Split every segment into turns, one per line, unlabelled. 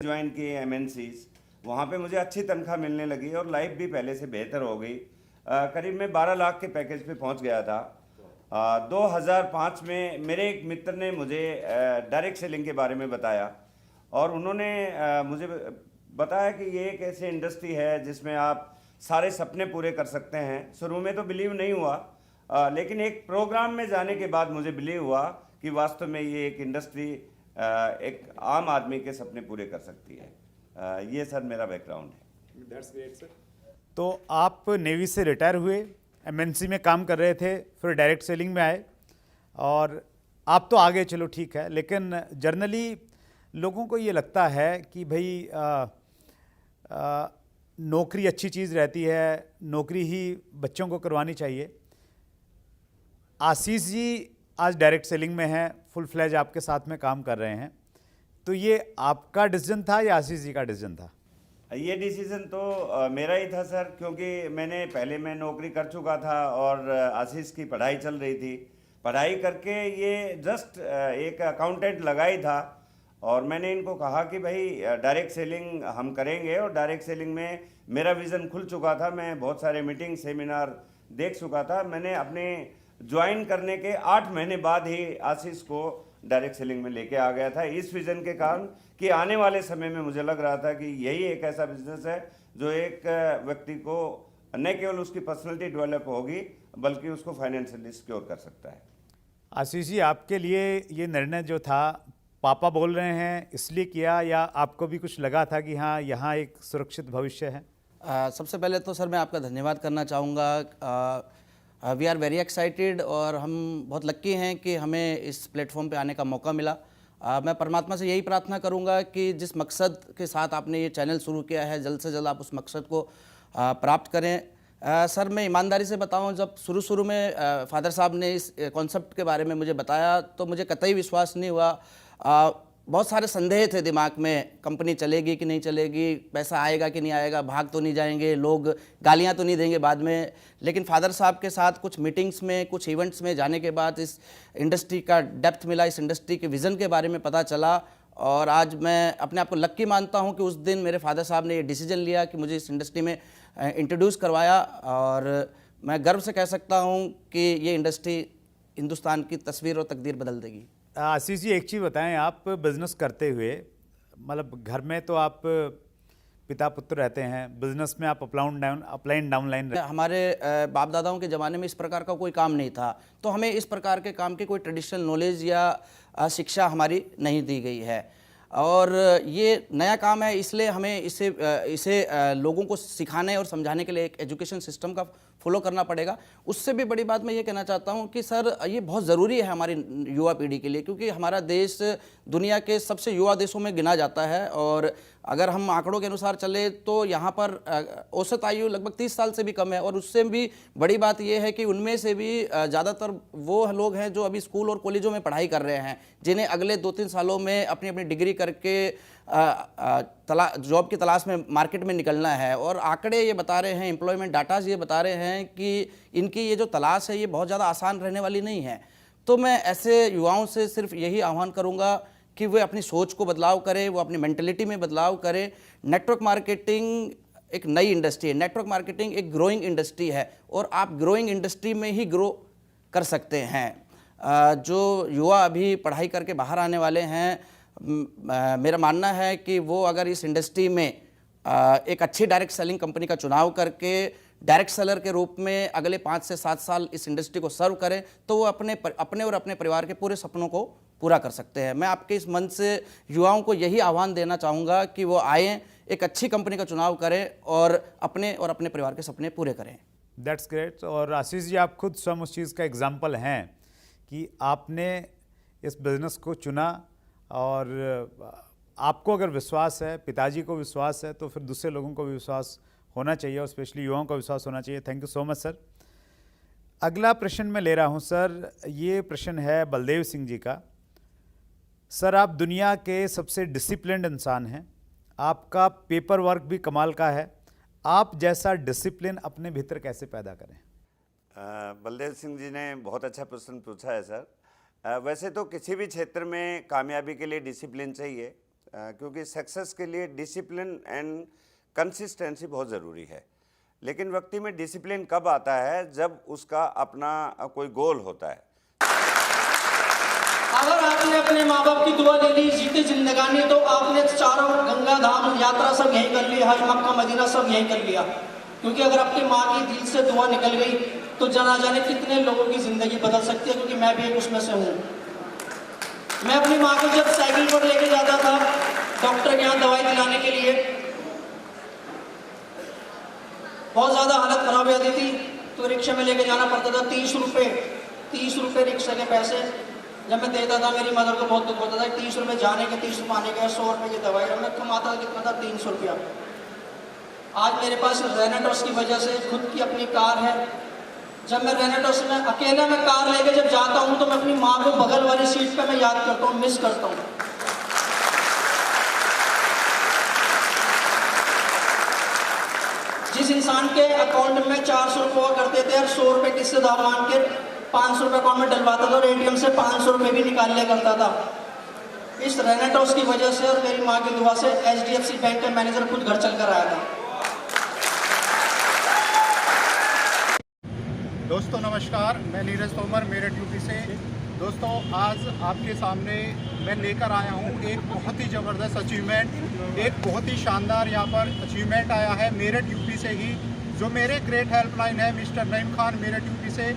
Join किए MNCs, वहाँ पे मुझे अच्छी तनख्वाह मिलने लगी और लाइफ भी पहले से बेहतर हो गई। करीब मैं 12 लाख के पैकेज पे पहुँच गया था। 2005 में मेरे एक मित्र ने मुझे डायरेक्ट सेलिंग के बारे में बताया और उन्होंने मुझे बताया कि ये एक ऐसी इंडस्ट्री है जिसमें आप सारे सपने पूरे कर सकते हैं। शुरू में तो बिलीव नहीं हुआ, लेकिन एक प्रोग्राम में जाने के बाद मुझे बिलीव हुआ कि वास्तव में ये एक इंडस्ट्री एक आम आदमी के सपने पूरे कर सकती है। ये सर मेरा बैकग्राउंड है।
That's great sir.
तो आप नेवी से रिटायर हुए, एमएनसी में काम कर रहे थे, फिर डायरेक्ट सेलिंग में आए और आप तो आगे चलो ठीक है, लेकिन जनरली लोगों को ये लगता है कि भाई नौकरी अच्छी चीज़ रहती है, नौकरी ही बच्चों को करवानी चाहिए। आशीष जी आज डायरेक्ट सेलिंग में हैं, फुल फ्लैज आपके साथ में काम कर रहे हैं, तो ये आपका डिसीजन था या आशीष जी का डिसीजन था?
ये डिसीज़न तो मेरा ही था सर, क्योंकि पहले मैं नौकरी कर चुका था और आशीष की पढ़ाई चल रही थी। पढ़ाई करके ये जस्ट एक अकाउंटेंट लगा ही था और मैंने इनको कहा कि भाई डायरेक्ट सेलिंग हम करेंगे। और डायरेक्ट सेलिंग में मेरा विज़न खुल चुका था, मैं बहुत सारे मीटिंग सेमिनार देख चुका था। मैंने अपने ज्वाइन करने के 8 महीने बाद ही आशीष को डायरेक्ट सेलिंग में लेके आ गया था, इस विज़न के कारण कि आने वाले समय में मुझे लग रहा था कि यही एक ऐसा बिजनेस है जो एक व्यक्ति को न केवल उसकी पर्सनैलिटी डेवलप होगी बल्कि उसको फाइनेंशियली सिक्योर कर सकता है।
आशीष जी, आपके लिए ये निर्णय जो था, पापा बोल रहे हैं इसलिए किया या आपको भी कुछ लगा था कि हाँ यहाँ एक सुरक्षित भविष्य है?
सबसे पहले तो सर मैं आपका धन्यवाद करना चाहूँगा। वी आर वेरी एक्साइटेड और हम बहुत लक्की हैं कि हमें इस प्लेटफॉर्म पे आने का मौका मिला। मैं परमात्मा से यही प्रार्थना करूँगा कि जिस मकसद के साथ आपने ये चैनल शुरू किया है, जल्द से जल्द आप उस मकसद को प्राप्त करें। सर मैं ईमानदारी से बताऊं, जब शुरू में फादर साहब ने इस कॉन्सेप्ट के बारे में मुझे बताया तो मुझे कतई विश्वास नहीं हुआ। बहुत सारे संदेह थे दिमाग में, कंपनी चलेगी कि नहीं चलेगी, पैसा आएगा कि नहीं आएगा, भाग तो नहीं जाएंगे लोग, गालियां तो नहीं देंगे बाद में। लेकिन फादर साहब के साथ कुछ मीटिंग्स में, कुछ इवेंट्स में जाने के बाद इस इंडस्ट्री का डेप्थ मिला, इस इंडस्ट्री के विज़न के बारे में पता चला और आज मैं अपने आप को लक्की मानता हूं कि उस दिन मेरे फादर साहब ने ये डिसीजन लिया कि मुझे इस इंडस्ट्री में इंट्रोड्यूस करवाया। और मैं गर्व से कह सकता हूं कि ये इंडस्ट्री हिंदुस्तान की तस्वीर और तकदीर बदल देगी।
आशीष जी, एक चीज़ बताएं, आप बिज़नेस करते हुए, मतलब घर में तो आप पिता पुत्र रहते हैं, बिजनेस में आप अपलाइन डाउन लाइन।
हमारे बाप दादाओं के ज़माने में इस प्रकार का कोई काम नहीं था, तो हमें इस प्रकार के काम की कोई ट्रेडिशनल नॉलेज या शिक्षा हमारी नहीं दी गई है और ये नया काम है, इसलिए हमें इसे लोगों को सिखाने और समझाने के लिए एक एजुकेशन सिस्टम का फॉलो करना पड़ेगा। उससे भी बड़ी बात मैं ये कहना चाहता हूँ कि सर ये बहुत ज़रूरी है हमारी युवा पीढ़ी के लिए, क्योंकि हमारा देश दुनिया के सबसे युवा देशों में गिना जाता है और अगर हम आंकड़ों के अनुसार चले तो यहाँ पर औसत आयु लगभग 30 साल से भी कम है। और उससे भी बड़ी बात यह है कि उनमें से भी ज़्यादातर वो लोग हैं जो अभी स्कूल और कॉलेजों में पढ़ाई कर रहे हैं, जिन्हें अगले 2-3 सालों में अपनी अपनी डिग्री करके जॉब की तलाश में मार्केट में निकलना है। और आंकड़े ये बता रहे हैं, एम्प्लॉयमेंट डाटाज ये बता रहे हैं कि इनकी ये जो तलाश है ये बहुत ज़्यादा आसान रहने वाली नहीं है। तो मैं ऐसे युवाओं से सिर्फ यही आह्वान करूँगा कि वे अपनी सोच को बदलाव करें, वो अपनी मेंटलिटी में बदलाव करें। नेटवर्क मार्केटिंग एक नई इंडस्ट्री है, नेटवर्क मार्केटिंग एक ग्रोइंग इंडस्ट्री है और आप ग्रोइंग इंडस्ट्री में ही ग्रो कर सकते हैं। जो युवा अभी पढ़ाई करके बाहर आने वाले हैं, मेरा मानना है कि वो अगर इस इंडस्ट्री में एक अच्छी डायरेक्ट सेलिंग कंपनी का चुनाव करके डायरेक्ट सेलर के रूप में अगले 5 से 7 साल इस इंडस्ट्री को सर्व करें तो वो अपने और अपने परिवार के पूरे सपनों को पूरा कर सकते हैं। मैं आपके इस मंच से युवाओं को यही आह्वान देना चाहूँगा कि वो आएँ, एक अच्छी कंपनी का चुनाव करें और अपने परिवार के सपने पूरे करें।
That's great. और आशीष जी, आप खुद स्वयं उस चीज़ का एग्जाम्पल हैं कि आपने इस बिज़नेस को चुना और आपको अगर विश्वास है, पिताजी को विश्वास है, तो फिर दूसरे लोगों को भी विश्वास होना चाहिए और स्पेशली युवाओं का विश्वास होना चाहिए। Thank you so much sir. अगला प्रश्न मैं ले रहा हूं सर, ये प्रश्न है बलदेव सिंह जी का। सर, आप दुनिया के सबसे डिसिप्लिन्ड इंसान हैं, आपका पेपर वर्क भी कमाल का है, आप जैसा डिसिप्लिन अपने भीतर कैसे पैदा करें?
बलदेव सिंह जी ने बहुत अच्छा प्रश्न पूछा है सर। वैसे तो किसी भी क्षेत्र में कामयाबी के लिए डिसिप्लिन चाहिए। क्योंकि सक्सेस के लिए डिसिप्लिन एंड कंसिस्टेंसी बहुत ज़रूरी है। लेकिन व्यक्ति में डिसिप्लिन कब आता है? जब उसका अपना कोई गोल होता है।
अगर आपने अपने माँ बाप की दुआ ले ली जीते जिंदगानी, तो आपने चारों गंगा धाम यात्रा सब यहीं कर ली, हज मक्का मदीना सब यहीं कर लिया। क्योंकि अगर आपकी माँ की दिल से दुआ निकल गई तो जना जाने कितने लोगों की ज़िंदगी बदल सकती है। क्योंकि मैं भी एक उसमें से हूँ। मैं अपनी माँ को जब साइकिल पर लेके जाता था डॉक्टर के यहाँ दवाई दिलाने के लिए, बहुत ज़्यादा हालत ख़राब हो जाती थी तो रिक्शे में लेके जाना पड़ता था। 30 रुपये रिक्शे के पैसे जब मैं देता था, मेरी मदर को बहुत दुख होता था। 30 रुपये जाने के, 30 रुपये आने के, 100 रुपये की दवाई। और मैं कमाता था कितना था? 300 रुपया। आज मेरे पास रेनेटोस की वजह से खुद की अपनी कार है। जब मैं रेनेटोस में अकेला मैं कार लेके जब जाता हूँ तो मैं अपनी माँ को बगल वाली सीट पे मैं याद करता हूँ, मिस करता हूँ। जिस इंसान के अकाउंट में 400 रुपये हुआ करते थे और 100 रुपये किससे दाव मांग के 500 रुपये अकाउंट में डलवाता था और एटीएम से 500 रुपये भी निकाल लिया करता था। इस रेनेटोस की वजह से और मेरी माँ की दुआ से HDFC बैंक का मैनेजर खुद घर चल कर आया था।
दोस्तों नमस्कार, मैं नीरज तोमर मेरठ यूपी से। दोस्तों आज आपके सामने मैं लेकर आया हूँ एक बहुत ही ज़बरदस्त अचीवमेंट, एक बहुत ही शानदार यहाँ पर अचीवमेंट आया है मेरठ यूपी से ही। जो मेरे ग्रेट हेल्पलाइन है मिस्टर नईम खान मेरठ यूपी से,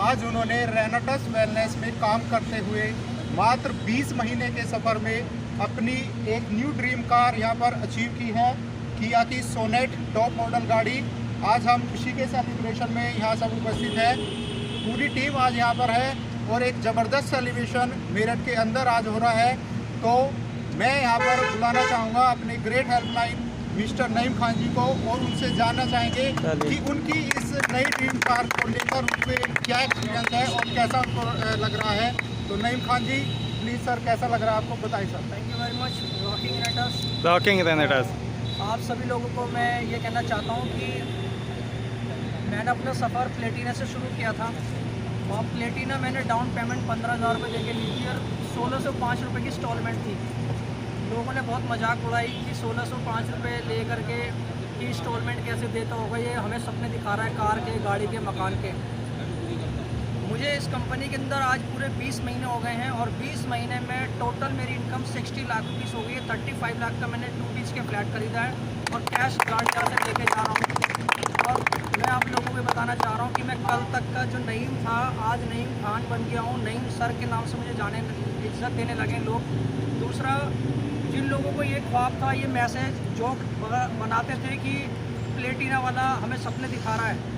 आज उन्होंने रेनेटस वेलनेस में काम करते हुए मात्र 20 महीने के सफ़र में अपनी एक न्यू ड्रीम कार यहाँ पर अचीव की है, किया की सोनेट टॉप मॉडल गाड़ी। आज हम खुशी के सेलिब्रेशन में यहाँ सब उपस्थित है, पूरी टीम आज यहाँ पर है और एक ज़बरदस्त सेलिब्रेशन मेरठ के अंदर आज हो रहा है। तो मैं यहाँ पर बुलाना चाहूँगा अपने great helpline mister Naeem Khan ji को और उनसे जानना चाहेंगे कि उनकी इस नई ड्रीम कार को लेकर उनके क्या एक्सपीरियंस है और कैसा उनको लग रहा है। तो नईम खान जी प्लीज़ सर, कैसा लग रहा है आपको, बताइए sir.
Thank you very much.
Rocking रेनेटस।
आप सभी लोगों को मैं ये कहना चाहता हूँ कि मैंने अपना सफ़र प्लेटिना से शुरू किया था और प्लेटिना मैंने डाउन पेमेंट 15,000 रुपये दे के ली थी और 1605 रुपये की इंस्टॉलमेंट थी। लोगों ने बहुत मजाक उड़ाई कि 1605 रुपये ले करके कि इंस्टॉलमेंट कैसे देता होगा, ये हमें सपने दिखा रहा है कार के, गाड़ी के, मकान के। मुझे इस कंपनी के अंदर आज पूरे 20 महीने हो गए हैं और 20 महीने में टोटल मेरी इनकम 60 लाख रुपीस हो गई है। 35 लाख का मैंने 2 BHK फ्लैट खरीदा है और कैश गाड़ी से लेके जा रहा हूँ। और मैं आप लोगों को बताना चाह रहा हूँ कि मैं कल तक का जो नईम था आज नईम खान बन गया हूँ। नईम सर के नाम से मुझे जाने इज्जत देने लगे लोग। दूसरा, जिन लोगों को ये ख्वाब था, ये मैसेज जोक बनाते थे कि प्लेटिना वाला हमें सपने दिखा रहा है,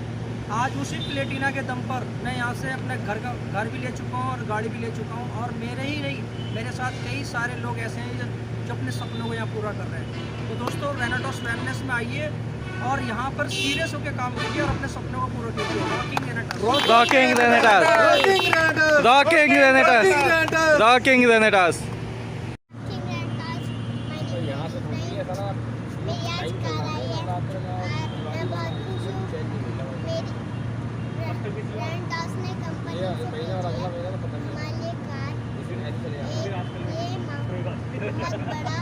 आज उसी प्लेटिना के दम पर मैं यहाँ से अपने घर भी ले चुका हूँ और गाड़ी भी ले चुका हूँ। और मेरे ही नहीं, मेरे साथ कई सारे लोग ऐसे हैं जो अपने सपनों को यहाँ पूरा कर रहे हैं। तो दोस्तों रेनेटोस वेलनेस में आइए और यहाँ पर सीरियस होकर काम कीजिए और अपने सपनों को पूरा कीजिए। Rocking रेनेटस,
rocking रेनेटस, rocking रेनेटस, rocking रेनेटस।
बहुत बड़ा